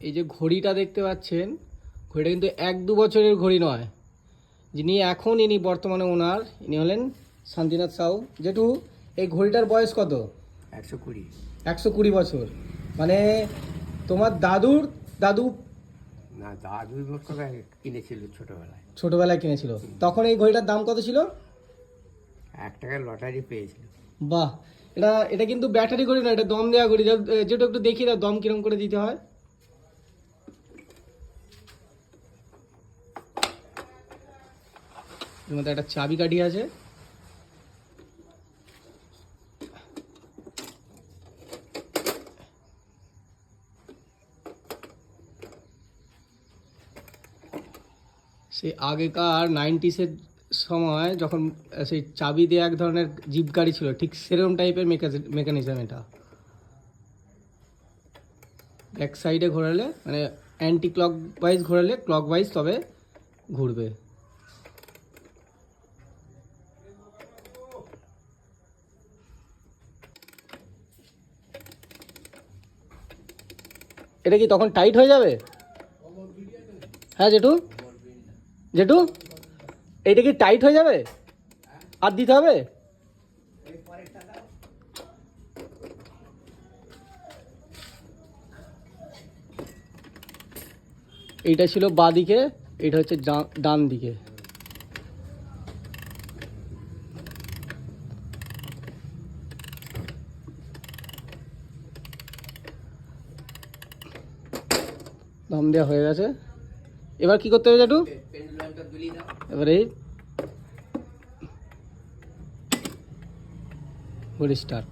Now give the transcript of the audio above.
এই যে ঘড়িটা দেখতে পাচ্ছেন, ঘড়িটা কিন্তু 1-2 বছরের ঘড়ি নয়। যিনি এখন ইনি বর্তমানে ওনার, ইনি হলেন শান্তিনাথ সাউ। যেটু এই ঘড়িটার বয়স কত? 120। 120 বছর। মানে তোমার দাদুর দাদু না, দাদু কিনেছিল ছোটবেলায়। ছোটবেলায় কিনেছিল। তখন এই ঘড়িটার দাম কত ছিল? 1 টাকার লটারি পেয়েছিল। বাহ, এটা এটা কিন্তু ব্যাটারি ঘড়ি না, এটা দম দেওয়া ঘড়ি। যেটা একটু দেখি না দম কিরম করে দিতে হয়। এর মধ্যে একটা চাবি কাঠি আছে। সেই আগেকার 90s সময় যখন সেই চাবি দিয়ে এক ধরনের জিপ গাড়ি ছিল, ঠিক সেরকম টাইপের মেকানিজম এটা। ব্যাক সাইডে ঘোরালে মানে অ্যান্টি ক্লক ওয়াইজ ঘোরালে ক্লক ওয়াইজ তবে ঘুরবে। এটা কি তখন টাইট হয়ে যাবে? হ্যাঁ জেঠু, জেঠু এইটা কি টাইট হয়ে যাবে? আর দিতে হবে? এইটা ছিল বাঁ দিকে, এটা হচ্ছে ডান দিকে। দম দেওয়া হয়ে গেছে। এবার কি করতে হবে জেঠু? এবারে ঘড়ি স্টার্ট।